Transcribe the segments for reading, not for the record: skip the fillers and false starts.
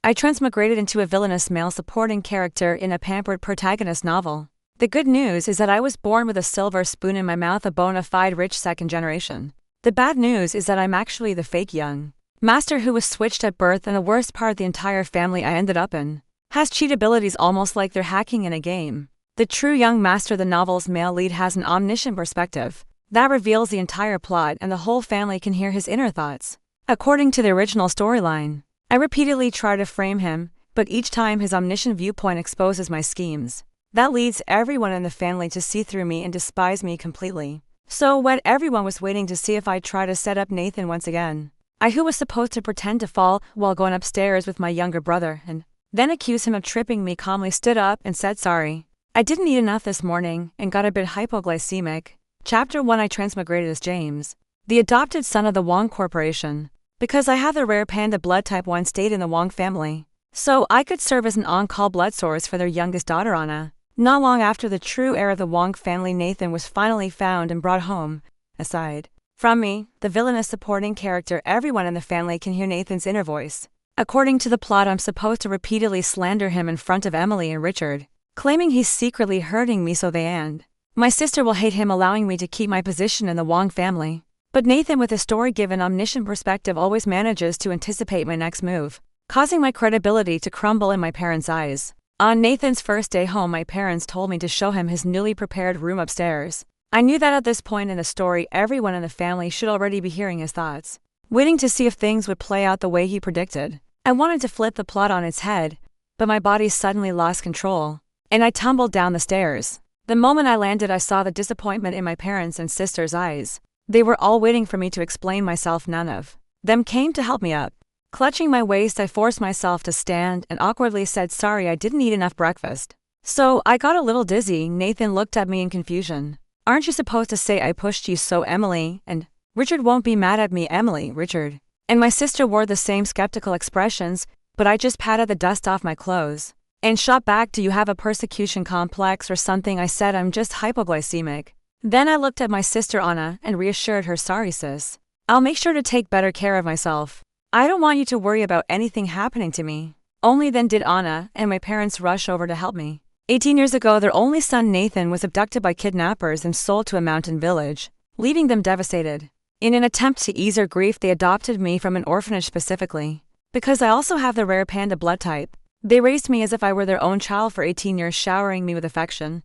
I transmigrated into a villainous male supporting character in a pampered protagonist novel. The good news is that I was born with a silver spoon in my mouth, a bona fide rich second generation. The bad news is that I'm actually the fake young master who was switched at birth, and the worst part, the entire family I ended up in has cheat abilities almost like they're hacking in a game. The true young master, the novel's male lead, has an omniscient perspective that reveals the entire plot, and the whole family can hear his inner thoughts. According to the original storyline, I repeatedly try to frame him, but each time his omniscient viewpoint exposes my schemes. That leads everyone in the family to see through me and despise me completely. So when everyone was waiting to see if I'd try to set up Nathan once again, I, who was supposed to pretend to fall while going upstairs with my younger brother and then accuse him of tripping me, calmly stood up and said sorry. I didn't eat enough this morning and got a bit hypoglycemic. Chapter 1. I transmigrated as James, the adopted son of the Wang Corporation. Because I have the rare panda blood type 1 stayed in the Wang family, so I could serve as an on-call blood source for their youngest daughter Anna. Not long after the true heir of the Wang family, Nathan, was finally found and brought home. Aside from me, the villainous supporting character, everyone in the family can hear Nathan's inner voice. According to the plot, I'm supposed to repeatedly slander him in front of Emily and Richard, claiming he's secretly hurting me so they and my sister will hate him, allowing me to keep my position in the Wang family. But Nathan, with a story-given omniscient perspective, always manages to anticipate my next move, causing my credibility to crumble in my parents' eyes. On Nathan's first day home, my parents told me to show him his newly prepared room upstairs. I knew that at this point in the story, everyone in the family should already be hearing his thoughts, waiting to see if things would play out the way he predicted. I wanted to flip the plot on its head, but my body suddenly lost control, and I tumbled down the stairs. The moment I landed, I saw the disappointment in my parents' and sister's eyes. They were all waiting for me to explain myself. None of them came to help me up. Clutching my waist, I forced myself to stand and awkwardly said sorry, I didn't eat enough breakfast, so I got a little dizzy. Nathan looked at me in confusion. Aren't you supposed to say I pushed you so Emily and Richard won't be mad at me? Emily, Richard, and my sister wore the same skeptical expressions, but I just patted the dust off my clothes and shot back, do you have a persecution complex or something? I said I'm just hypoglycemic. Then I looked at my sister Anna and reassured her, sorry sis, I'll make sure to take better care of myself. I don't want you to worry about anything happening to me. Only then did Anna and my parents rush over to help me. 18 years ago, their only son Nathan was abducted by kidnappers and sold to a mountain village, leaving them devastated. In an attempt to ease their grief, they adopted me from an orphanage specifically, because I also have the rare panda blood type. They raised me as if I were their own child for 18 years, showering me with affection.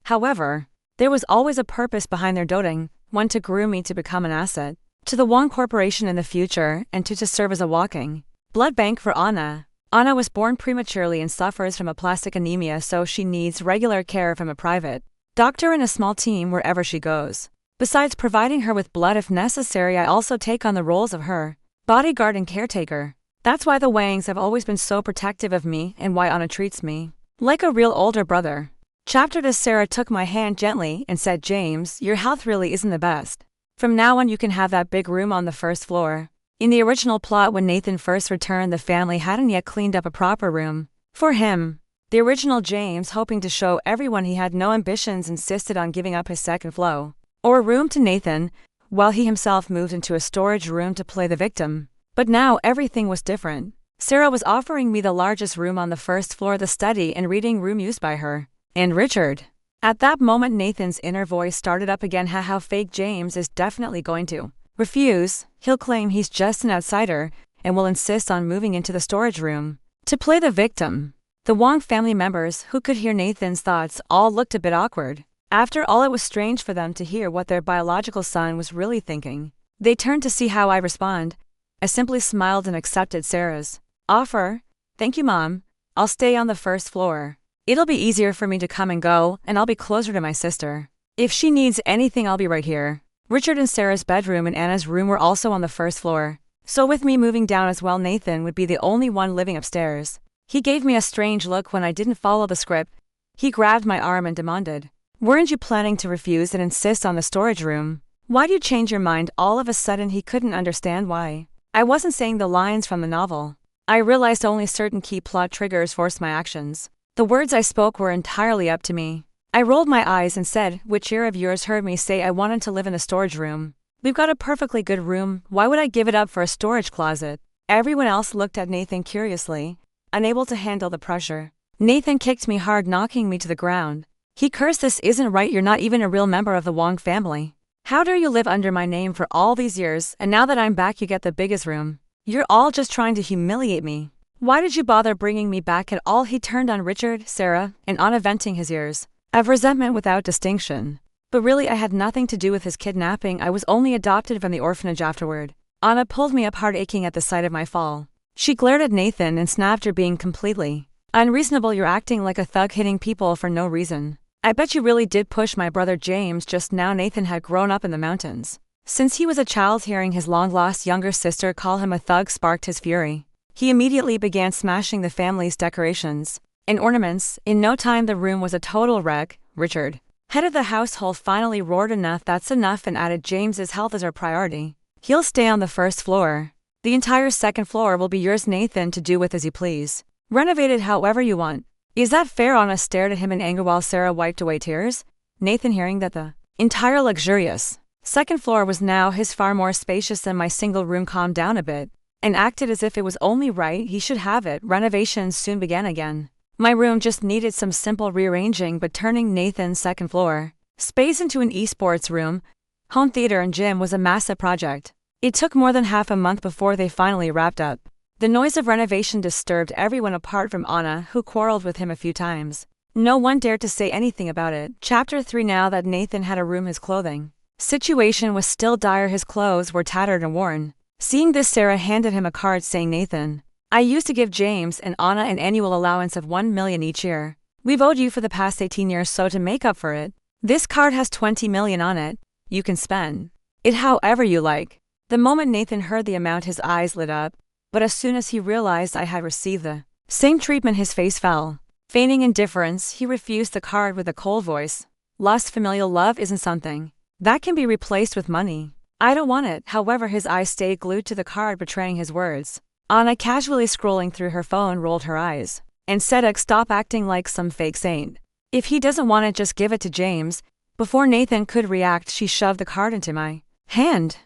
However, there was always a purpose behind their doting, one to groom me to become an asset to the Wang Corporation in the future, and to serve as a walking blood bank for Anna. Anna was born prematurely and suffers from aplastic anemia, so she needs regular care from a private doctor and a small team wherever she goes. Besides providing her with blood if necessary, I also take on the roles of her bodyguard and caretaker. That's why the Wangs have always been so protective of me and why Anna treats me like a real older brother. Chapter 2. Sarah took my hand gently and said, James, your health really isn't the best. From now on you can have that big room on the first floor. In the original plot, when Nathan first returned, the family hadn't yet cleaned up a proper room for him. The original James, hoping to show everyone he had no ambitions, insisted on giving up his second floor or room to Nathan, while he himself moved into a storage room to play the victim. But now everything was different. Sarah was offering me the largest room on the first floor, the study and reading room used by her and Richard. At that moment, Nathan's inner voice started up again. How fake James is definitely going to refuse. He'll claim he's just an outsider and will insist on moving into the storage room to play the victim. The Wang family members, who could hear Nathan's thoughts, all looked a bit awkward. After all, it was strange for them to hear what their biological son was really thinking. They turned to see how I respond. I simply smiled and accepted Sarah's offer. Thank you, Mom. I'll stay on the first floor. It'll be easier for me to come and go, and I'll be closer to my sister. If she needs anything, I'll be right here. Richard and Sarah's bedroom and Anna's room were also on the first floor, so with me moving down as well, Nathan would be the only one living upstairs. He gave me a strange look when I didn't follow the script. He grabbed my arm and demanded, weren't you planning to refuse and insist on the storage room? Why'd you change your mind all of a sudden? He couldn't understand why I wasn't saying the lines from the novel. I realized only certain key plot triggers forced my actions. The words I spoke were entirely up to me. I rolled my eyes and said, which ear of yours heard me say I wanted to live in a storage room? We've got a perfectly good room, why would I give it up for a storage closet? Everyone else looked at Nathan curiously. unable to handle the pressure. Nathan kicked me hard, knocking me to the ground. He cursed, "This isn't right, you're not even a real member of the Wang family. How dare you live under my name for all these years, and now that I'm back you get the biggest room. You're all just trying to humiliate me. Why did you bother bringing me back at all?" He turned on Richard, Sarah, and Anna, venting his ears of resentment without distinction. But really, I had nothing to do with his kidnapping. I was only adopted from the orphanage afterward. Anna pulled me up hard, aching at the sight of my fall. She glared at Nathan and snapped, "You're being completely unreasonable. You're acting like a thug, hitting people for no reason. I bet you really did push my brother James just now." Nathan had grown up in the mountains. Since he was a child, hearing his long-lost younger sister call him a thug sparked his fury. He immediately began smashing the family's decorations and ornaments. In no time, the room was a total wreck. Richard, head of the household, finally roared, "Enough, that's enough," and added, "James's health is our priority. He'll stay on the first floor. The entire second floor will be yours, Nathan, to do with as you please. Renovate it however you want. Is that fair?" Anna stared at him in anger while Sarah wiped away tears. Nathan, hearing that the entire luxurious second floor was now his, far more spacious than my single room, calmed down a bit and acted as if it was only right he should have it. Renovations soon began again. My room just needed some simple rearranging, but turning Nathan's second floor space into an esports room, home theater, and gym was a massive project. It took more than half a month before they finally wrapped up. The noise of renovation disturbed everyone apart from Anna, who quarreled with him a few times. No one dared to say anything about it. Chapter 3. Now that Nathan had a room, his clothing situation was still dire. His clothes were tattered and worn. Seeing this, Sarah handed him a card saying, "Nathan, I used to give James and Anna an annual allowance of 1 million each year. We've owed you for the past 18 years, so to make up for it, this card has 20 million on it. You can spend it however you like." The moment Nathan heard the amount, his eyes lit up, but as soon as he realized I had received the same treatment, his face fell. Feigning indifference, he refused the card with a cold voice. "Lost familial love isn't something that can be replaced with money. I don't want it." However, his eyes stayed glued to the card, betraying his words. Anna, casually scrolling through her phone, rolled her eyes and said, "Ugh, stop acting like some fake saint. If he doesn't want it, just give it to James." Before Nathan could react, she shoved the card into my hand.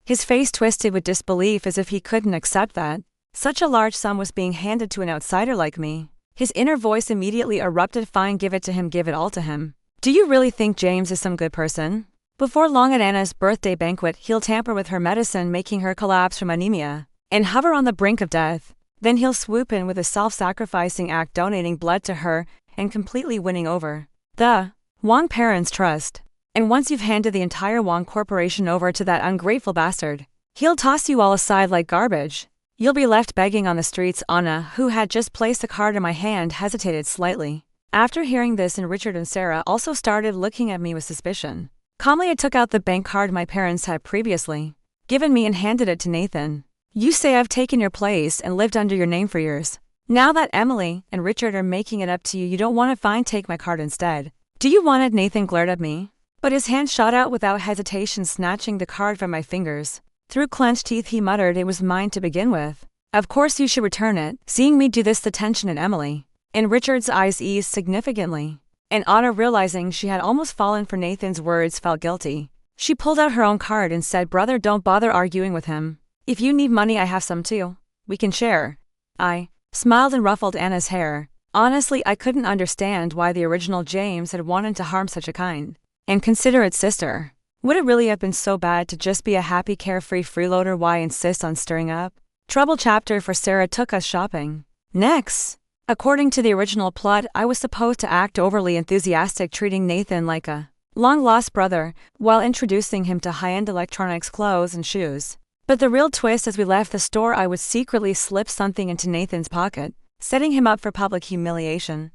His face twisted with disbelief, as if he couldn't accept that such a large sum was being handed to an outsider like me. His inner voice immediately erupted, "Fine, give it to him, give it all to him. Do you really think James is some good person? Before long, at Anna's birthday banquet, he'll tamper with her medicine, making her collapse from anemia and hover on the brink of death. Then he'll swoop in with a self-sacrificing act, donating blood to her and completely winning over the Wang parents' trust. And once you've handed the entire Wang corporation over to that ungrateful bastard, he'll toss you all aside like garbage. You'll be left begging on the streets." Anna, who had just placed the card in my hand, hesitated slightly after hearing this, and Richard and Sarah also started looking at me with suspicion. Calmly, I took out the bank card my parents had previously given me and handed it to Nathan. "You say I've taken your place and lived under your name for years. Now that Emily and Richard are making it up to you, you don't want it? Fine, take my card instead. Do you want it?" Nathan glared at me, but his hand shot out without hesitation, snatching the card from my fingers. Through clenched teeth, he muttered, "It was mine to begin with. Of course you should return it." Seeing me do this, the tension in Emily and Richard's eyes eased significantly, and Anna, realizing she had almost fallen for Nathan's words, felt guilty. She pulled out her own card and said, "Brother, don't bother arguing with him. If you need money, I have some too. We can share." I smiled and ruffled Anna's hair. Honestly, I couldn't understand why the original James had wanted to harm such a kind and considerate sister. Would it really have been so bad to just be a happy, carefree freeloader? Why insist on stirring up trouble? Chapter 4. Sarah took us shopping. Next, according to the original plot, I was supposed to act overly enthusiastic, treating Nathan like a long-lost brother while introducing him to high-end electronics, clothes, and shoes. But the real twist: as we left the store, I would secretly slip something into Nathan's pocket, setting him up for public humiliation.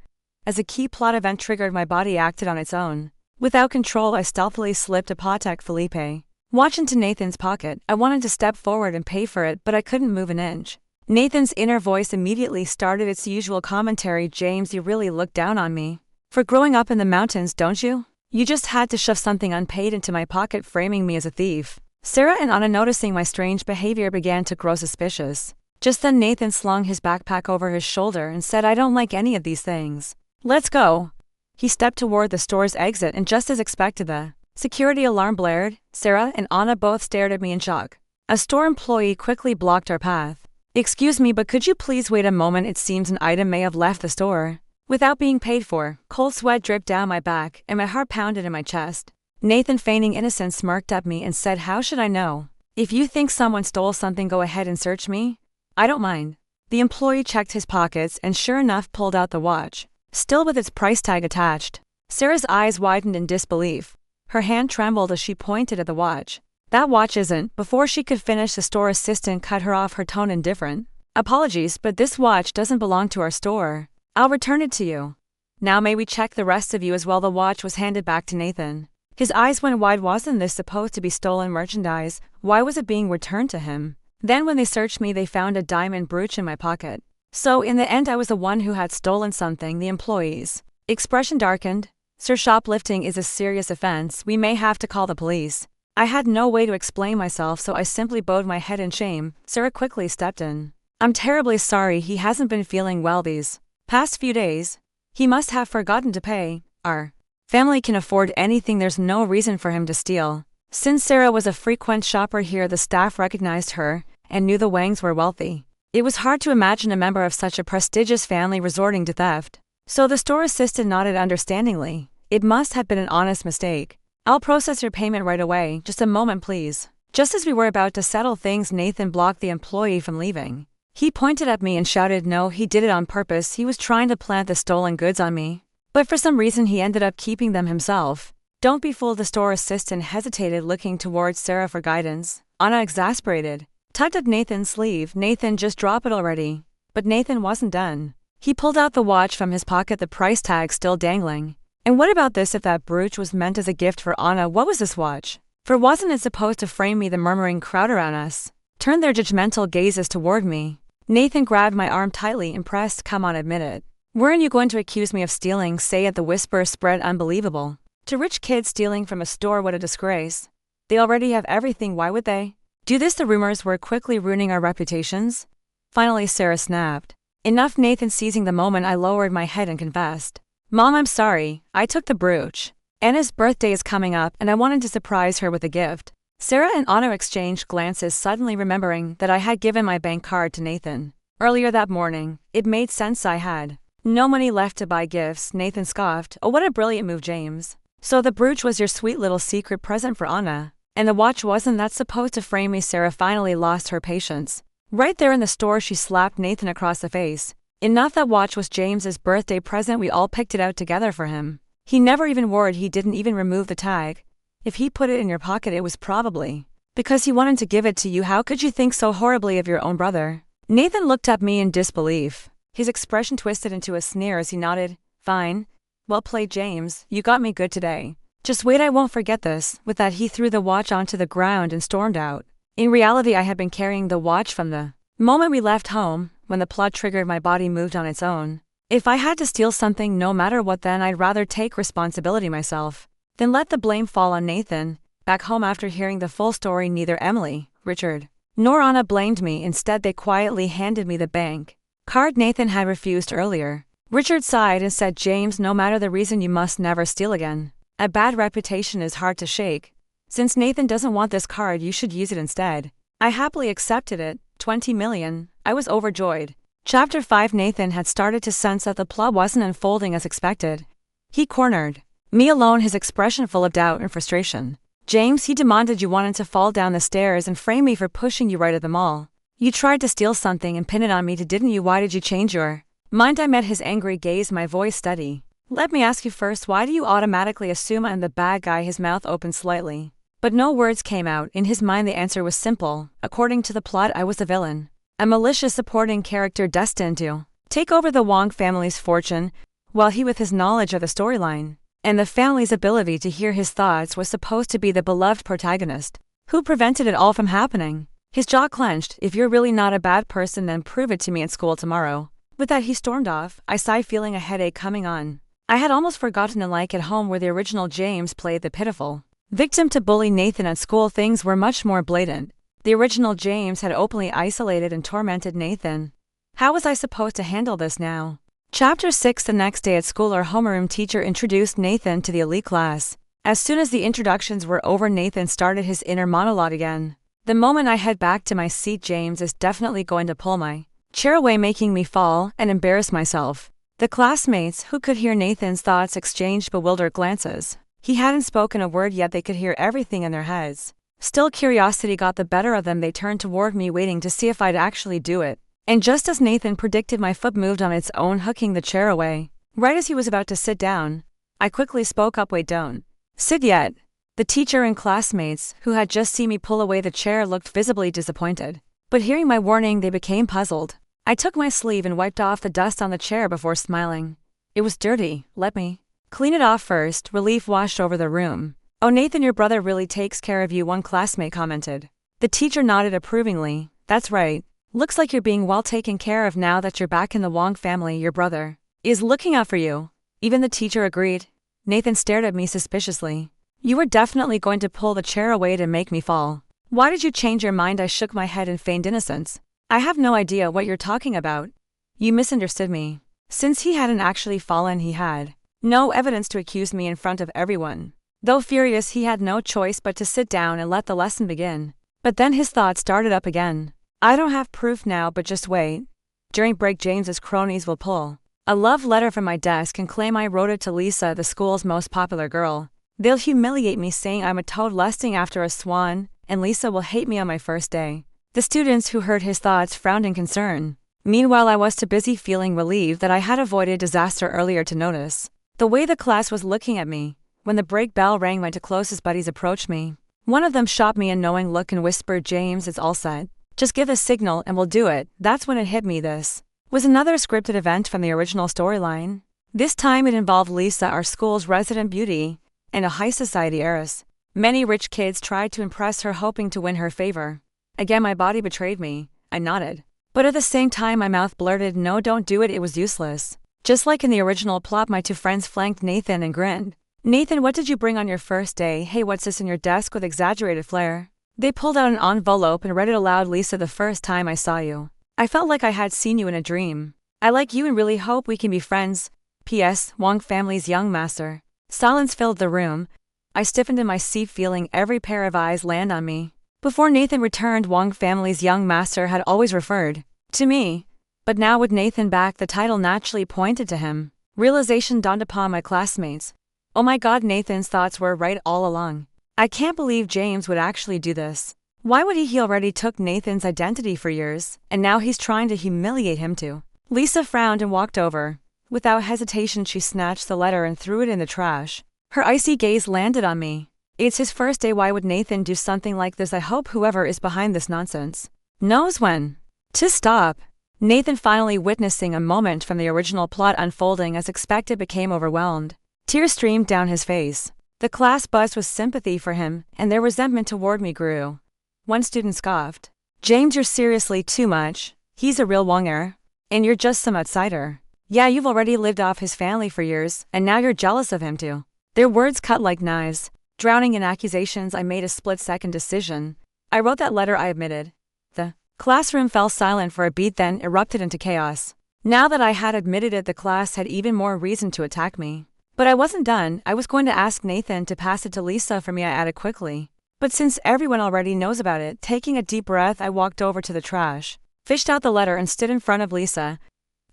As a key plot event triggered, my body acted on its own. Without control, I stealthily slipped a Patek Philippe watch into Nathan's pocket. I wanted to step forward and pay for it, but I couldn't move an inch. Nathan's inner voice immediately started its usual commentary. "James, you really look down on me for growing up in the mountains, don't you? You just had to shove something unpaid into my pocket, framing me as a thief." Sarah and Anna, noticing my strange behavior, began to grow suspicious. Just then Nathan slung his backpack over his shoulder and said, "I don't like any of these things. Let's go." He stepped toward the store's exit, and just as expected, the security alarm blared. Sarah and Anna both stared at me in shock. A store employee quickly blocked our path. Excuse me, but could you please wait a moment? It seems an item may have left the store without being paid for. Cold sweat dripped down my back, and my heart pounded in my chest. Nathan, feigning innocence, smirked at me and said, "How should I know? If you think someone stole something, go ahead and search me. I don't mind." The employee checked his pockets and sure enough pulled out the watch, still with its price tag attached. Sarah's eyes widened in disbelief. Her hand trembled as she pointed at the watch. "That watch isn't." Before she could finish, the store assistant cut her off, her tone indifferent. "Apologies, but this watch doesn't belong to our store. I'll return it to you. Now may we check the rest of you as well?" The watch was handed back to Nathan. His eyes went wide. Wasn't this supposed to be stolen merchandise? Why was it being returned to him? Then when they searched me, they found a diamond brooch in my pocket. So in the end, I was the one who had stolen something. The employee's expression darkened. "Sir, shoplifting is a serious offense. We may have to call the police." I had no way to explain myself, so I simply bowed my head in shame. Sarah quickly stepped in. "I'm terribly sorry. He hasn't been feeling well these past few days. He must have forgotten to pay. Our family can afford anything. There's no reason for him to steal." Since Sarah was a frequent shopper here, the staff recognized her and knew the Wangs were wealthy. It was hard to imagine a member of such a prestigious family resorting to theft. So the store assistant nodded understandingly. "It must have been an honest mistake. I'll process your payment right away. Just a moment, please." Just as we were about to settle things, Nathan blocked the employee from leaving. He pointed at me and shouted, "No, he did it on purpose. He was trying to plant the stolen goods on me. But for some reason he ended up keeping them himself." "Don't be fooled." The store assistant hesitated, looking towards Sarah for guidance. Anna, exasperated, tugged at Nathan's sleeve. "Nathan, just drop it already." But Nathan wasn't done. He pulled out the watch from his pocket, the price tag still dangling. "And what about this? If that brooch was meant as a gift for Anna, what was this watch for? Wasn't it supposed to frame me?" The murmuring crowd around us turned their judgmental gazes toward me. Nathan grabbed my arm tightly, impressed. "Come on, admit it. Weren't you going to accuse me of stealing? Say it." The whisper spread. "Unbelievable. To rich kids, stealing from a store, what a disgrace. They already have everything. Why would they do this?" The rumors were quickly ruining our reputations. Finally, Sarah snapped. "Enough." Nathan seizing the moment, I lowered my head and confessed. "Mom, I'm sorry. I took the brooch. Anna's birthday is coming up, and I wanted to surprise her with a gift." Sarah and Anna exchanged glances, suddenly remembering that I had given my bank card to Nathan earlier that morning. It made sense. I had no money left to buy gifts. Nathan scoffed. "Oh, what a brilliant move, James. So the brooch was your sweet little secret present for Anna. And the watch wasn't that supposed to frame me?" Sarah finally lost her patience. Right there in the store, she slapped Nathan across the face. "Enough. That watch was James's birthday present. We all picked it out together for him. He never even wore it. He didn't even remove the tag. If he put it in your pocket, it was probably because he wanted to give it to you. How could you think so horribly of your own brother?" Nathan looked at me in disbelief. His expression twisted into a sneer as he nodded. "Fine. Well played, James. You got me good today. Just wait, I won't forget this." With that, he threw the watch onto the ground and stormed out. In reality, I had been carrying the watch from the moment we left home. When the plot triggered, my body moved on its own. If I had to steal something, no matter what, then I'd rather take responsibility myself than let the blame fall on Nathan. Back home, after hearing the full story, neither Emily, Richard, nor Anna blamed me. Instead, they quietly handed me the bank card Nathan had refused earlier. Richard sighed and said, "James, no matter the reason, you must never steal again. A bad reputation is hard to shake. Since Nathan doesn't want this card, you should use it instead." I happily accepted it. 20 million. I was overjoyed. Chapter 5. Nathan had started to sense that the plot wasn't unfolding as expected. He cornered me alone, his expression full of doubt and frustration. "James," he demanded, "you wanted to fall down the stairs and frame me for pushing you right at the mall. You tried to steal something and pin it on me, didn't you? Why did you change your mind?" I met his angry gaze, my voice steady. "Let me ask you first, why do you automatically assume I'm the bad guy?" His mouth opened slightly, but no words came out. In his mind, the answer was simple. According to the plot, I was the villain, a malicious supporting character destined to take over the Wang family's fortune, while he, with his knowledge of the storyline and the family's ability to hear his thoughts, was supposed to be the beloved protagonist who prevented it all from happening. His jaw clenched. "If you're really not a bad person, then prove it to me at school tomorrow." With that, he stormed off. I sighed, feeling a headache coming on. I had almost forgotten, unlike at home where the original James played the pitiful victim to bully Nathan, at school things were much more blatant. The original James had openly isolated and tormented Nathan. How was I supposed to handle this now? Chapter 6. The next day at school, our homeroom teacher introduced Nathan to the elite class. As soon as the introductions were over, Nathan started his inner monologue again. The moment I head back to my seat, James is definitely going to pull my chair away, making me fall and embarrass myself. The classmates, who could hear Nathan's thoughts, exchanged bewildered glances. He hadn't spoken a word yet they could hear everything in their heads. Still, curiosity got the better of them. They turned toward me, waiting to see if I'd actually do it. And just as Nathan predicted, my foot moved on its own, hooking the chair away. Right as he was about to sit down, I quickly spoke up, "Wait, don't sit yet." The teacher and classmates, who had just seen me pull away the chair, looked visibly disappointed. But hearing my warning, they became puzzled. I took my sleeve and wiped off the dust on the chair before smiling. "It was dirty, let me clean it off first." Relief washed over the room. "Oh, Nathan, your brother really takes care of you," one classmate commented. The teacher nodded approvingly. "That's right. Looks like you're being well taken care of now that you're back in the Wang family. Your brother is looking out for you." Even the teacher agreed. Nathan stared at me suspiciously. "You were definitely going to pull the chair away to make me fall. Why did you change your mind?" I shook my head in feigned innocence. "I have no idea what you're talking about. You misunderstood me." Since he hadn't actually fallen, he had no evidence to accuse me in front of everyone. Though furious, he had no choice but to sit down and let the lesson begin. But then his thoughts started up again. "I don't have proof now, but just wait. During break, James's cronies will pull a love letter from my desk and claim I wrote it to Lisa, the school's most popular girl. They'll humiliate me, saying I'm a toad lusting after a swan, and Lisa will hate me on my first day." The students who heard his thoughts frowned in concern. Meanwhile, I was too busy feeling relieved that I had avoided disaster earlier to notice the way the class was looking at me. When the break bell rang, my two closest buddies approached me. One of them shot me a knowing look and whispered, "James, it's all set. Just give a signal and we'll do it." That's when it hit me. This was another scripted event from the original storyline. This time it involved Lisa, our school's resident beauty, and a high society heiress. Many rich kids tried to impress her, hoping to win her favor. Again, my body betrayed me. I nodded. But at the same time, my mouth blurted, "No, don't do it." It was useless. Just like in the original plot, my two friends flanked Nathan and grinned. "Nathan, what did you bring on your first day?" "Hey, what's this in your desk?" with exaggerated flair. They pulled out an envelope and read it aloud. "Lisa, the first time I saw you, I felt like I had seen you in a dream. I like you and really hope we can be friends. P.S. Wang family's young master." Silence filled the room. I stiffened in my seat, feeling every pair of eyes land on me. Before Nathan returned, Wang family's young master had always referred to me. But now with Nathan back, the title naturally pointed to him. Realization dawned upon my classmates. Oh my god, Nathan's thoughts were right all along. I can't believe James would actually do this. Why would he? He already took Nathan's identity for years, and now he's trying to humiliate him too. Lisa frowned and walked over. Without hesitation, she snatched the letter and threw it in the trash. Her icy gaze landed on me. It's his first day. Why would Nathan do something like this? I hope whoever is behind this nonsense knows when to stop. Nathan, finally witnessing a moment from the original plot unfolding as expected, became overwhelmed. Tears streamed down his face. The class buzzed with sympathy for him, and their resentment toward me grew. One student scoffed. "James, you're seriously too much. He's a real Wanger, and you're just some outsider. Yeah, you've already lived off his family for years, and now you're jealous of him too." Their words cut like knives. Drowning in accusations, I made a split-second decision. I wrote that letter, I admitted. The classroom fell silent for a beat, then erupted into chaos. Now that I had admitted it, the class had even more reason to attack me. But I wasn't done. I was going to ask Nathan to pass it to Lisa for me, I added quickly. But since everyone already knows about it, taking a deep breath, I walked over to the trash, fished out the letter, and stood in front of Lisa.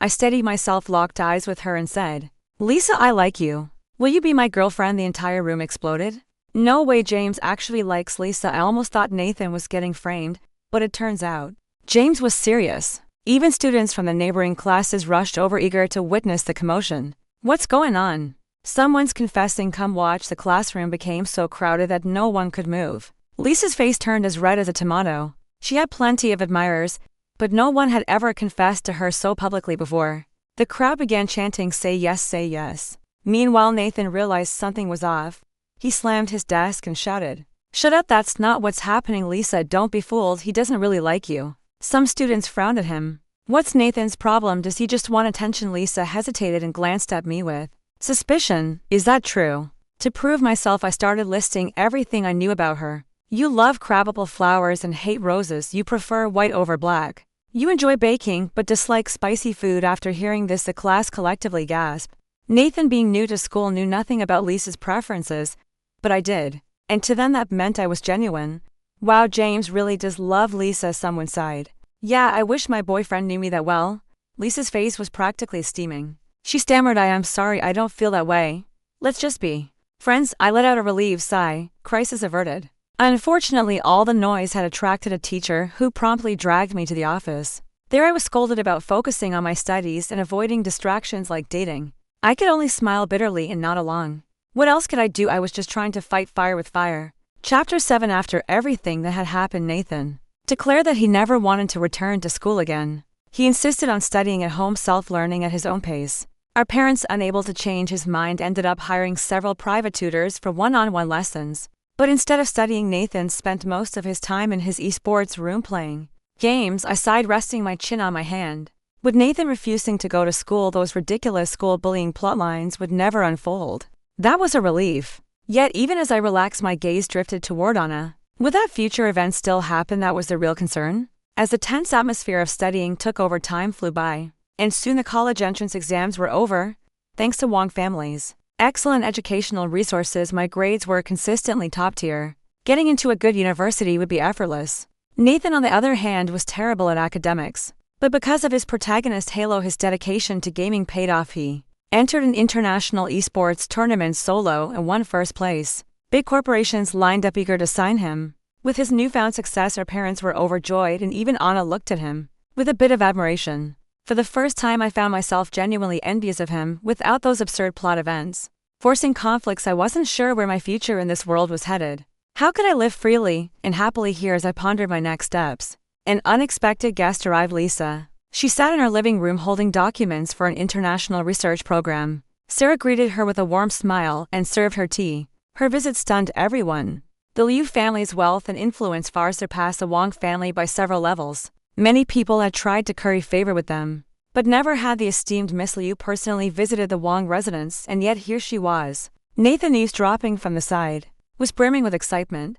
I steadied myself, locked eyes with her, and said, "Lisa, I like you. Will you be my girlfriend?" The entire room exploded. No way, James actually likes Lisa. I almost thought Nathan was getting framed, but it turns out James was serious. Even students from the neighboring classes rushed over, eager to witness the commotion. "What's going on? Someone's confessing, come watch." The classroom became so crowded that no one could move. Lisa's face turned as red as a tomato. She had plenty of admirers, but no one had ever confessed to her so publicly before. The crowd began chanting, "Say yes, say yes." Meanwhile, Nathan realized something was off. He slammed his desk and shouted, "Shut up, that's not what's happening. Lisa, don't be fooled, he doesn't really like you." Some students frowned at him. What's Nathan's problem? Does he just want attention? Lisa hesitated and glanced at me with suspicion. Is that true? To prove myself, I started listing everything I knew about her. You love crabapple flowers and hate roses. You prefer white over black. You enjoy baking but dislike spicy food. After hearing this, the class collectively gasped. Nathan, being new to school, knew nothing about Lisa's preferences, but I did. And to them that meant I was genuine. Wow, James really does love Lisa, someone sighed. Yeah, I wish my boyfriend knew me that well. Lisa's face was practically steaming. She stammered, I am sorry, I don't feel that way. Let's just be friends. I let out a relieved sigh. Crisis averted. Unfortunately, all the noise had attracted a teacher who promptly dragged me to the office. There I was scolded about focusing on my studies and avoiding distractions like dating. I could only smile bitterly and nod along. What else could I do? I was just trying to fight fire with fire. Chapter 7. After everything that had happened, Nathan declared that he never wanted to return to school again. He insisted on studying at home, self-learning at his own pace. Our parents, unable to change his mind, ended up hiring several private tutors for one-on-one lessons. But instead of studying, Nathan spent most of his time in his esports room playing games. I sighed, resting my chin on my hand. With Nathan refusing to go to school, those ridiculous school bullying plotlines would never unfold. That was a relief. Yet even as I relaxed, my gaze drifted toward Anna. Would that future event still happen? That was the real concern. As the tense atmosphere of studying took over, time flew by. And soon the college entrance exams were over. Thanks to Wang family's excellent educational resources, my grades were consistently top tier. Getting into a good university would be effortless. Nathan, on the other hand, was terrible at academics. But because of his protagonist Halo, his dedication to gaming paid off. He entered an international esports tournament solo and won first place. Big corporations lined up eager to sign him. With his newfound success, our parents were overjoyed, and even Anna looked at him with a bit of admiration. For the first time, I found myself genuinely envious of him without those absurd plot events forcing conflicts. I wasn't sure where my future in this world was headed. How could I live freely and happily here? As I pondered my next steps, an unexpected guest arrived, Lisa. She sat in her living room holding documents for an international research program. Sarah greeted her with a warm smile and served her tea. Her visit stunned everyone. The Liu family's wealth and influence far surpassed the Wang family by several levels. Many people had tried to curry favor with them, but never had the esteemed Miss Liu personally visited the Wang residence, and yet here she was. Nathan, eavesdropping from the side, was brimming with excitement.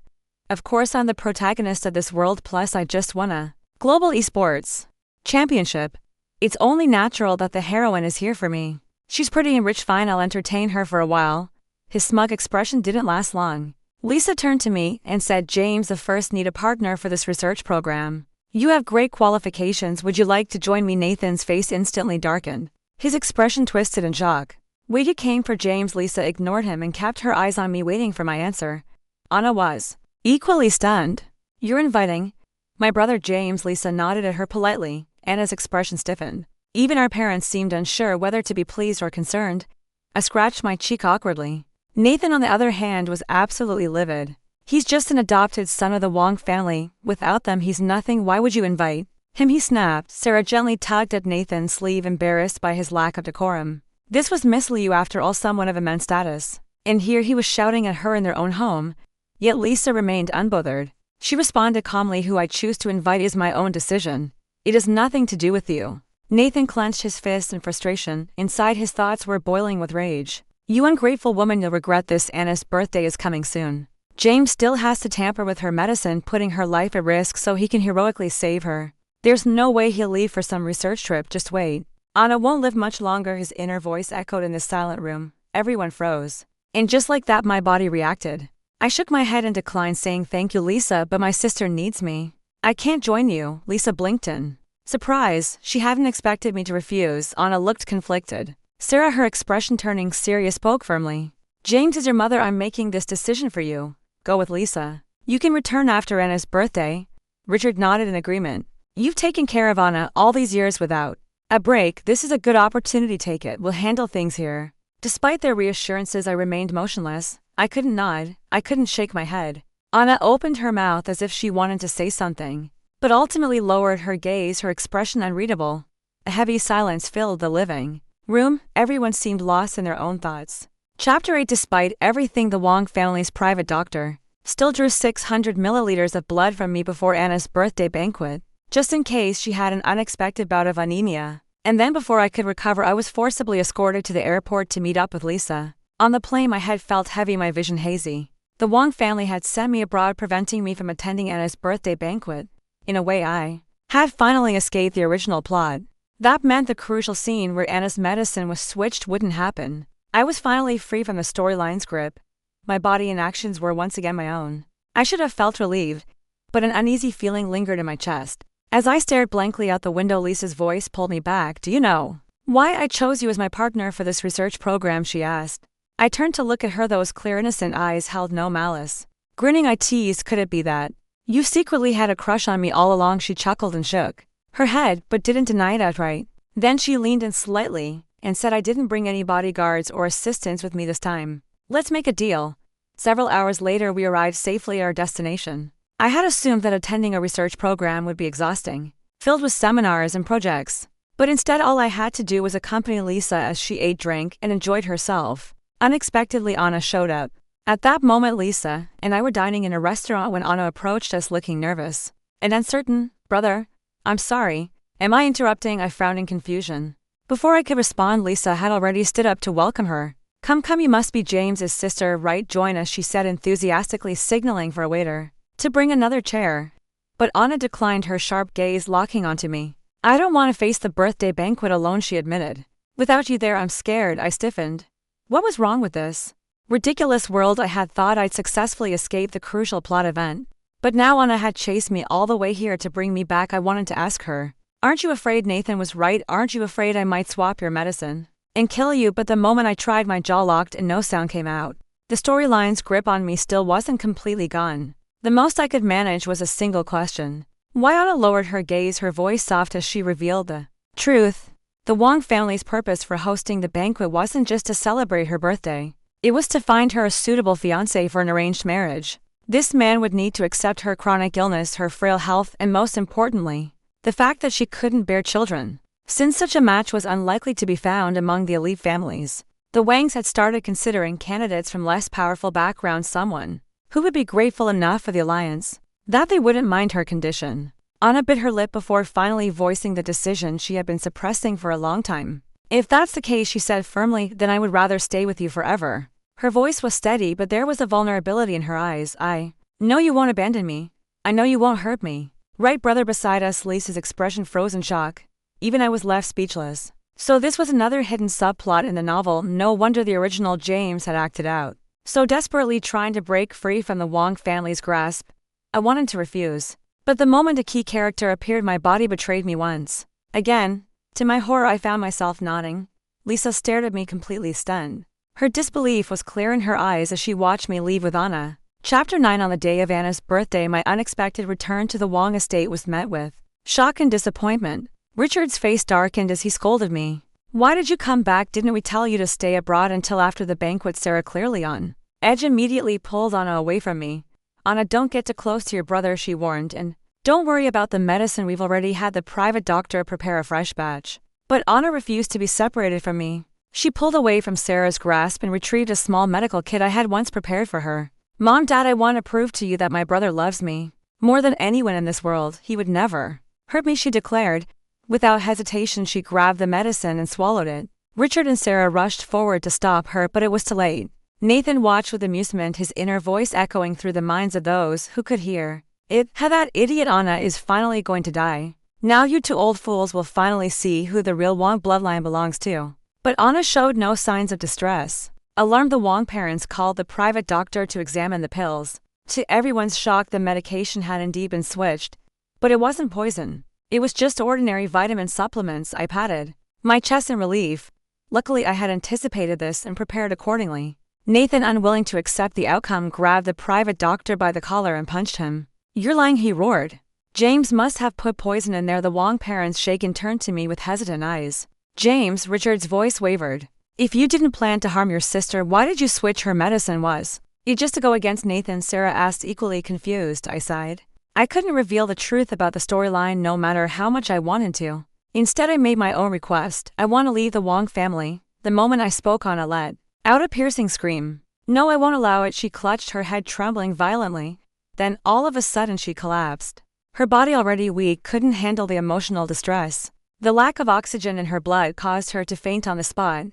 Of course, I'm the protagonist of this world, plus I just won a global esports championship. It's only natural that the heroine is here for me. She's pretty and rich, fine, I'll entertain her for a while. His smug expression didn't last long. Lisa turned to me and said, James, the first need a partner for this research program. You have great qualifications. Would you like to join me? Nathan's face instantly darkened. His expression twisted in shock. Wait, you came for James? Lisa ignored him and kept her eyes on me, waiting for my answer. Anna was equally stunned. You're inviting my brother James? Lisa nodded at her politely. Anna's expression stiffened. Even our parents seemed unsure whether to be pleased or concerned. I scratched my cheek awkwardly. Nathan, on the other hand, was absolutely livid. He's just an adopted son of the Wang family. Without them, he's nothing. Why would you invite him? He snapped. Sarah gently tugged at Nathan's sleeve, embarrassed by his lack of decorum. This was Miss Liu, after all, someone of immense status. And here he was shouting at her in their own home. Yet Lisa remained unbothered. She responded calmly, who I choose to invite is my own decision. It has nothing to do with you. Nathan clenched his fist in frustration. Inside, his thoughts were boiling with rage. You ungrateful woman, you'll regret this. Anna's birthday is coming soon. James still has to tamper with her medicine, putting her life at risk so he can heroically save her. There's no way he'll leave for some research trip, just wait. Anna won't live much longer, his inner voice echoed in the silent room. Everyone froze. And just like that, my body reacted. I shook my head and declined, saying thank you, Lisa, but my sister needs me. I can't join you. Lisa blinked in surprise. She hadn't expected me to refuse. Anna looked conflicted. Sarah, her expression turning serious, spoke firmly. James is your mother. I'm making this decision for you. Go with Lisa. You can return after Anna's birthday. Richard nodded in agreement. You've taken care of Anna all these years without a break. This is a good opportunity. Take it. We'll handle things here. Despite their reassurances, I remained motionless. I couldn't nod. I couldn't shake my head. Anna opened her mouth as if she wanted to say something, but ultimately lowered her gaze, her expression unreadable. A heavy silence filled the living room. Everyone seemed lost in their own thoughts. Chapter 8. Despite everything, the Wang family's private doctor still drew 600 milliliters of blood from me before Anna's birthday banquet, just in case she had an unexpected bout of anemia. And then before I could recover, I was forcibly escorted to the airport to meet up with Lisa. On the plane, my head felt heavy, my vision hazy. The Wang family had sent me abroad, preventing me from attending Anna's birthday banquet. In a way, I had finally escaped the original plot. That meant the crucial scene where Anna's medicine was switched wouldn't happen. I was finally free from the storyline's grip. My body and actions were once again my own. I should have felt relieved. but an uneasy feeling lingered in my chest. As I stared blankly out the window, Lisa's voice pulled me back. "Do you know why I chose you as my partner for this research program?" she asked. I turned to look at her. Those clear, innocent eyes held no malice. Grinning, I teased, "Could it be that you secretly had a crush on me all along?" She chuckled and shook her head, but didn't deny it outright. Then she leaned in slightly and said, "I didn't bring any bodyguards or assistants with me this time. Let's make a deal." Several hours later, we arrived safely at our destination. I had assumed that attending a research program would be exhausting, filled with seminars and projects. But instead, all I had to do was accompany Lisa as she ate, drank, and enjoyed herself. Unexpectedly, Anna showed up. At that moment, Lisa and I were dining in a restaurant when Anna approached us looking nervous and uncertain. "Brother, I'm sorry. Am I interrupting?" I frowned in confusion. Before I could respond, Lisa had already stood up to welcome her. Come, you must be James's sister, right? Join us," she said enthusiastically, signaling for a waiter to bring another chair. But Anna declined, her sharp gaze locking onto me. "I don't want to face the birthday banquet alone," she admitted. "Without you there, I'm scared." I stiffened. What was wrong with this ridiculous world? I had thought I'd successfully escaped the crucial plot event, but now Anna had chased me all the way here to bring me back. I wanted to ask her, "Aren't you afraid Nathan was right? Aren't you afraid I might swap your medicine and kill you?" But the moment I tried, my jaw locked and no sound came out. The storyline's grip on me still wasn't completely gone. The most I could manage was a single question. Why? Anna lowered her gaze, her voice soft as she revealed the truth. The Wang family's purpose for hosting the banquet wasn't just to celebrate her birthday. It was to find her a suitable fiancé for an arranged marriage. This man would need to accept her chronic illness, her frail health, and most importantly, the fact that she couldn't bear children. Since such a match was unlikely to be found among the elite families, the Wangs had started considering candidates from less powerful backgrounds, someone who would be grateful enough for the alliance that they wouldn't mind her condition. Anna bit her lip before finally voicing the decision she had been suppressing for a long time. "If that's the case," she said firmly, "then I would rather stay with you forever." Her voice was steady, but there was a vulnerability in her eyes. "I know you won't abandon me. I know you won't hurt me. Right, brother?" Beside us, Lisa's expression froze in shock. Even I was left speechless. So this was another hidden subplot in the novel. No wonder the original James had acted out so desperately, trying to break free from the Wang family's grasp. I wanted to refuse, but the moment a key character appeared, my body betrayed me once again. To my horror, I found myself nodding. Lisa stared at me, completely stunned. Her disbelief was clear in her eyes as she watched me leave with Anna. Chapter 9. On the day of Anna's birthday, my unexpected return to the Wang estate was met with shock and disappointment. Richard's face darkened as he scolded me. "Why did you come back? Didn't we tell you to stay abroad until after the banquet?" Sarah, clearly on edge, immediately pulled Anna away from me. "Anna, don't get too close to your brother," she warned, "and don't worry about the medicine. We've already had the private doctor prepare a fresh batch." But Anna refused to be separated from me. She pulled away from Sarah's grasp and retrieved a small medical kit I had once prepared for her. "Mom, Dad, I want to prove to you that my brother loves me more than anyone in this world. He would never hurt me," she declared. Without hesitation, she grabbed the medicine and swallowed it. Richard and Sarah rushed forward to stop her, but it was too late. Nathan watched with amusement, his inner voice echoing through the minds of those who could hear it. "How that idiot Anna is finally going to die. Now you two old fools will finally see who the real Wang bloodline belongs to." But Anna showed no signs of distress. Alarmed, the Wang parents called the private doctor to examine the pills. To everyone's shock, the medication had indeed been switched. But it wasn't poison. It was just ordinary vitamin supplements. I patted my chest in relief. Luckily, I had anticipated this and prepared accordingly. Nathan, unwilling to accept the outcome, grabbed the private doctor by the collar and punched him. "You're lying," he roared. "James must have put poison in there." The Wang parents, shaken, turned to me with hesitant eyes. "James," Richard's voice wavered. "If you didn't plan to harm your sister, why did you switch her medicine? Was it just to go against Nathan?" Sarah asked, equally confused. I sighed. I couldn't reveal the truth about the storyline no matter how much I wanted to. Instead, I made my own request. "I want to leave the Wang family." The moment I spoke, Anna let out a piercing scream. "No, I won't allow it." She clutched her head, trembling violently. Then, all of a sudden, she collapsed. Her body, already weak, couldn't handle the emotional distress. The lack of oxygen in her blood caused her to faint on the spot.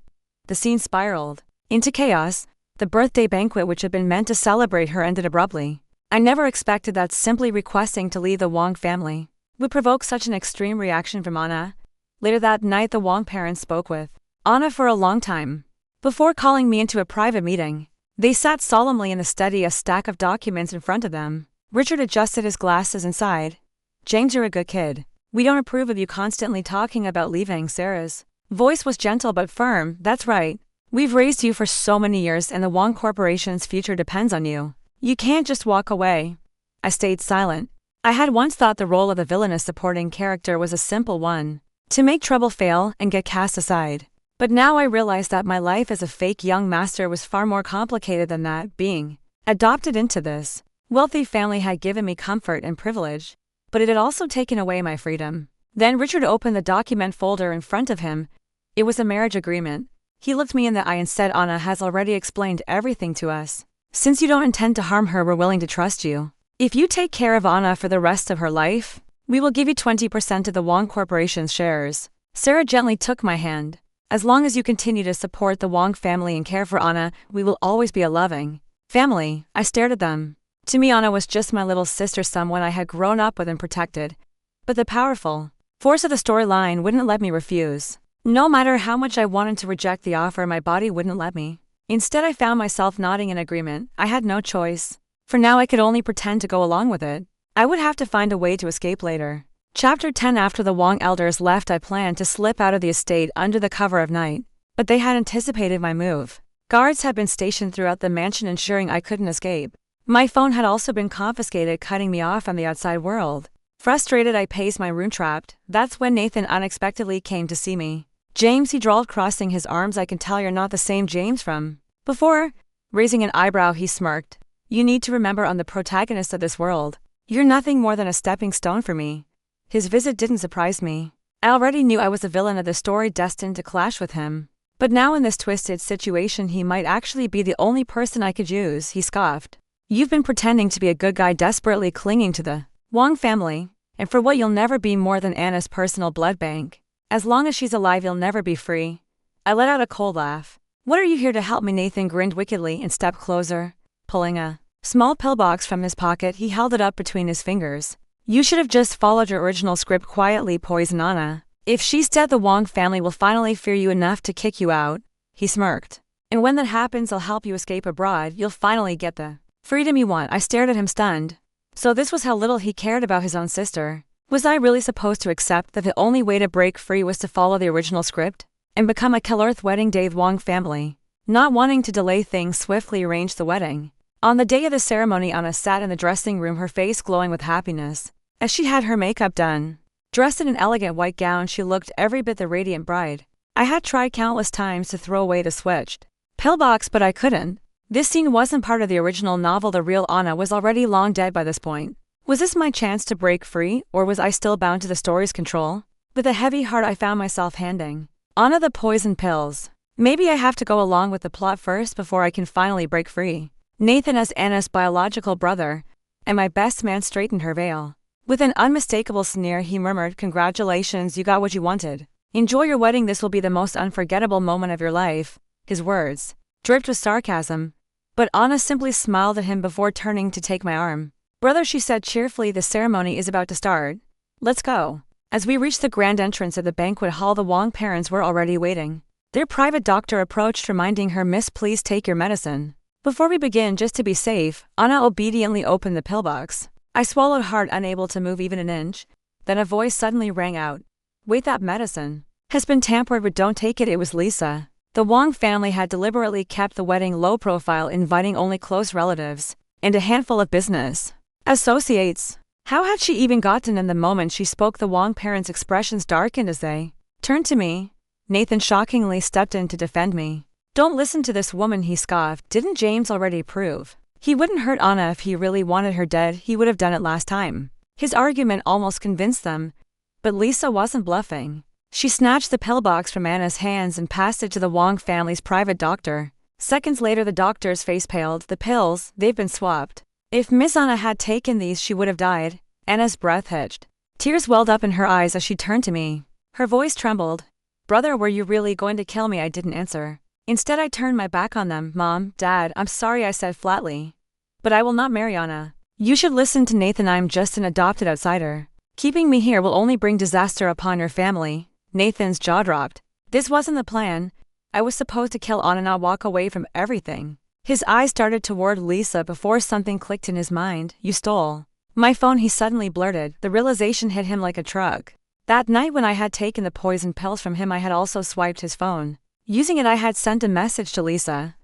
The scene spiraled into chaos. The birthday banquet, which had been meant to celebrate her, ended abruptly. I never expected that simply requesting to leave the Wang family would provoke such an extreme reaction from Anna. Later that night, the Wang parents spoke with Anna for a long time before calling me into a private meeting. They sat solemnly in the study, a stack of documents in front of them. Richard adjusted his glasses and sighed. James, you're a good kid. We don't approve of you constantly talking about leaving. Sarah's voice was gentle but firm. That's right. We've raised you for so many years and the Wang Corporation's future depends on you. You can't just walk away. I stayed silent. I had once thought the role of the villainous supporting character was a simple one. To make trouble fail and get cast aside. But now I realized that my life as a fake young master was far more complicated than that. Being adopted into this wealthy family had given me comfort and privilege, but it had also taken away my freedom. Then Richard opened the document folder in front of him. It was a marriage agreement. He looked me in the eye and said, Anna has already explained everything to us. Since you don't intend to harm her, we're willing to trust you. If you take care of Anna for the rest of her life, we will give you 20% of the Wang Corporation's shares. Sarah gently took my hand. As long as you continue to support the Wang family and care for Anna, we will always be a loving family. I stared at them. To me, Anna was just my little sister, someone I had grown up with and protected. But the powerful force of the storyline wouldn't let me refuse. No matter how much I wanted to reject the offer, my body wouldn't let me. Instead, I found myself nodding in agreement. I had no choice. For now, I could only pretend to go along with it. I would have to find a way to escape later. Chapter 10. After the Wang elders left, I planned to slip out of the estate under the cover of night. But they had anticipated my move. Guards had been stationed throughout the mansion, ensuring I couldn't escape. My phone had also been confiscated, cutting me off from the outside world. Frustrated, I paced my room trapped. That's when Nathan unexpectedly came to see me. James, he drawled, crossing his arms. I can tell you're not the same James from before. Raising an eyebrow, he smirked. You need to remember, I'm the protagonist of this world. You're nothing more than a stepping stone for me. His visit didn't surprise me. I already knew I was a villain of the story, destined to clash with him. But now in this twisted situation, he might actually be the only person I could use. He scoffed. You've been pretending to be a good guy, desperately clinging to the Wang family, and for what you'll never be more than Anna's personal blood bank. As long as she's alive, you'll never be free. I let out a cold laugh. What are you here to help me? Nathan grinned wickedly and stepped closer. Pulling a small pillbox from his pocket, he held it up between his fingers. You should have just followed your original script quietly, poison Anna. If she's dead, the Wang family will finally fear you enough to kick you out. He smirked. And when that happens, I'll help you escape abroad. You'll finally get the freedom you want. I stared at him, stunned. So this was how little he cared about his own sister. Was I really supposed to accept that the only way to break free was to follow the original script and become a Kellerth wedding day Wang family? Not wanting to delay things, swiftly arranged the wedding. On the day of the ceremony, Anna sat in the dressing room, her face glowing with happiness, as she had her makeup done. Dressed in an elegant white gown, she looked every bit the radiant bride. I had tried countless times to throw away the switched pillbox, but I couldn't. This scene wasn't part of the original novel. The real Anna was already long dead by this point. Was this my chance to break free, or was I still bound to the story's control? With a heavy heart, I found myself handing Anna the poison pills. Maybe I have to go along with the plot first before I can finally break free. Nathan, as Anna's biological brother, and my best man, straightened her veil. With an unmistakable sneer, he murmured, Congratulations, you got what you wanted. Enjoy your wedding, this will be the most unforgettable moment of your life. His words dripped with sarcasm, but Anna simply smiled at him before turning to take my arm. Brother, she said cheerfully, the ceremony is about to start. Let's go. As we reached the grand entrance of the banquet hall, the Wang parents were already waiting. Their private doctor approached, reminding her, Miss, please take your medicine. Before we begin, just to be safe, Anna obediently opened the pillbox. I swallowed hard, unable to move even an inch. Then a voice suddenly rang out. Wait, that medicine has been tampered with, don't take it. It was Lisa. The Wang family had deliberately kept the wedding low profile, inviting only close relatives and a handful of business associates. How had she even gotten in? The moment she spoke, the Wang parents' expressions darkened as they turned to me. Nathan shockingly stepped in to defend me. Don't listen to this woman, he scoffed. Didn't James already prove he wouldn't hurt Anna? If he really wanted her dead, he would have done it last time. His argument almost convinced them, but Lisa wasn't bluffing. She snatched the pillbox from Anna's hands and passed it to the Wang family's private doctor. Seconds later, the doctor's face paled. The pills, they've been swapped. If Miss Anna had taken these, she would have died. Anna's breath hitched. Tears welled up in her eyes as she turned to me. Her voice trembled. Brother, were you really going to kill me? I didn't answer. Instead, I turned my back on them. Mom, Dad, I'm sorry, I said flatly. But I will not marry Anna. You should listen to Nathan. I'm just an adopted outsider. Keeping me here will only bring disaster upon your family. Nathan's jaw dropped. This wasn't the plan. I was supposed to kill Anna, not walk away from everything. His eyes darted toward Lisa before something clicked in his mind. You stole my phone, he suddenly blurted. The realization hit him like a truck. That night when I had taken the poison pills from him, I had also swiped his phone. Using it, I had sent a message to Lisa.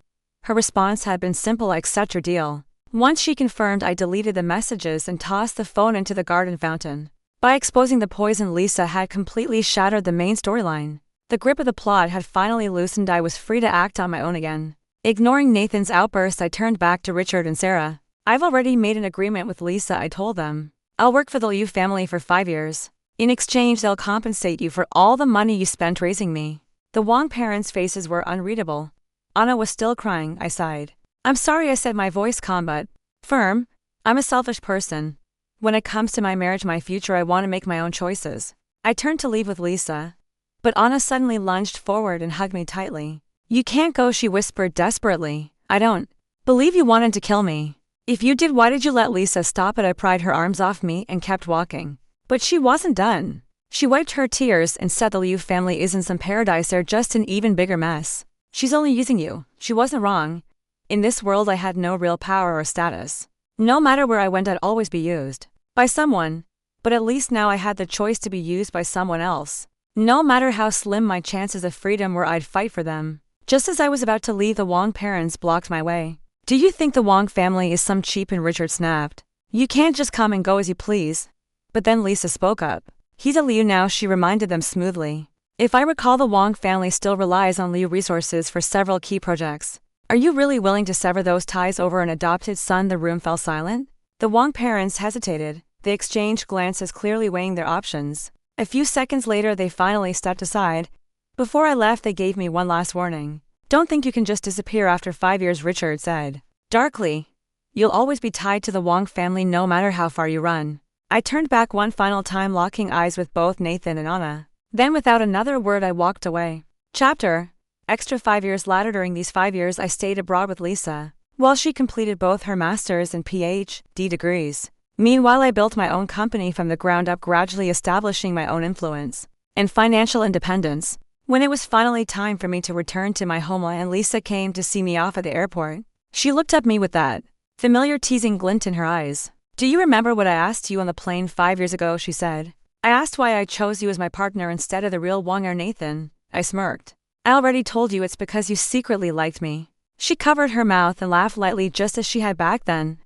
Her response had been simple: I accept your deal. Once she confirmed, I deleted the messages and tossed the phone into the garden fountain. By exposing the poison, Lisa had completely shattered the main storyline. The grip of the plot had finally loosened. I was free to act on my own again. Ignoring Nathan's outburst, I turned back to Richard and Sarah. I've already made an agreement with Lisa, I told them. I'll work for the Liu family for 5 years. In exchange, they'll compensate you for all the money you spent raising me. The Wang parents' faces were unreadable. Anna was still crying. I sighed. I'm sorry, I said, my voice calm but firm. I'm a selfish person. When it comes to my marriage, my future, I want to make my own choices. I turned to leave with Lisa. But Anna suddenly lunged forward and hugged me tightly. You can't go, she whispered desperately. I don't believe you wanted to kill me. If you did, why did you let Lisa stop it? I pried her arms off me and kept walking. But she wasn't done. She wiped her tears and said, the Liu family isn't some paradise, they're just an even bigger mess. She's only using you. She wasn't wrong. In this world, I had no real power or status. No matter where I went, I'd always be used by someone. But at least now I had the choice to be used by someone else. No matter how slim my chances of freedom were, I'd fight for them. Just as I was about to leave, the Wang parents blocked my way. Do you think the Wang family is some cheap? And Richard snapped. You can't just come and go as you please. But then Lisa spoke up. He's a Liu now, she reminded them smoothly. If I recall, the Wang family still relies on Liu resources for several key projects. Are you really willing to sever those ties over an adopted son? The room fell silent. The Wang parents hesitated. They exchanged glances, clearly weighing their options. A few seconds later, they finally stepped aside. Before I left, they gave me one last warning. Don't think you can just disappear after 5 years, Richard said darkly. You'll always be tied to the Wang family no matter how far you run. I turned back one final time, locking eyes with both Nathan and Anna. Then without another word, I walked away. Chapter. Extra 5 years later. During these 5 years, I stayed abroad with Lisa, while she completed both her master's and PhD degrees. Meanwhile, I built my own company from the ground up, gradually establishing my own influence and financial independence. When it was finally time for me to return to my homeland, Lisa came to see me off at the airport. She looked at me with that familiar teasing glint in her eyes. Do you remember what I asked you on the plane 5 years ago? She said. I asked why I chose you as my partner instead of the real Wang or Nathan. I smirked. I already told you, it's because you secretly liked me. She covered her mouth and laughed lightly, just as she had back then.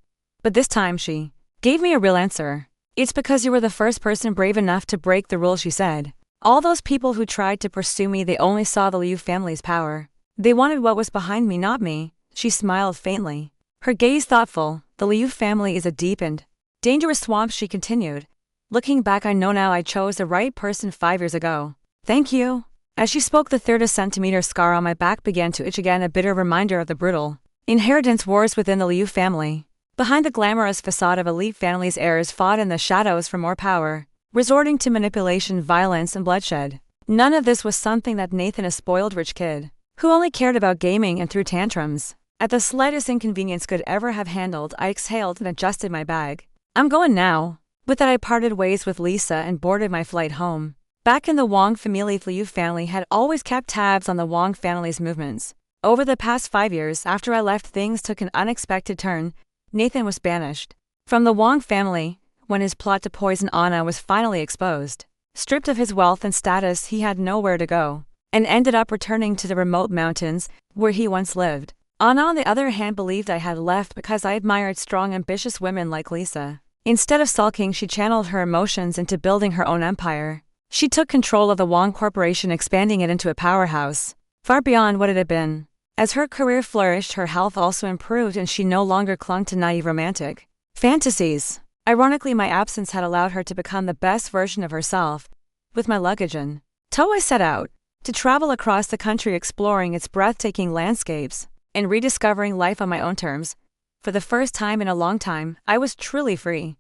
But this time she gave me a real answer. It's because you were the first person brave enough to break the rule, she said. All those people who tried to pursue me, they only saw the Liu family's power. They wanted what was behind me, not me. She smiled faintly, her gaze thoughtful. The Liu family is a deep and dangerous swamp, she continued. Looking back, I know now I chose the right person 5 years ago. Thank you. As she spoke, the 30-centimeter scar on my back began to itch again, a bitter reminder of the brutal inheritance wars within the Liu family. Behind the glamorous facade of elite families, heirs fought in the shadows for more power, resorting to manipulation, violence, and bloodshed. None of this was something that Nathan, a spoiled rich kid, who only cared about gaming and threw tantrums at the slightest inconvenience, could ever have handled. I exhaled and adjusted my bag. I'm going now. With that, I parted ways with Lisa and boarded my flight home. Back in the Wang family, the Liu family had always kept tabs on the Wang family's movements. Over the past 5 years, after I left, things took an unexpected turn. Nathan was banished from the Wang family when his plot to poison Anna was finally exposed. Stripped of his wealth and status, he had nowhere to go, and ended up returning to the remote mountains where he once lived. Anna, on the other hand, believed I had left because I admired strong, ambitious women like Lisa. Instead of sulking, she channeled her emotions into building her own empire. She took control of the Wang Corporation, expanding it into a powerhouse, far beyond what it had been. As her career flourished, her health also improved, and she no longer clung to naive romantic fantasies. Ironically, my absence had allowed her to become the best version of herself. With my luggage in tow, I set out to travel across the country, exploring its breathtaking landscapes and rediscovering life on my own terms. For the first time in a long time, I was truly free.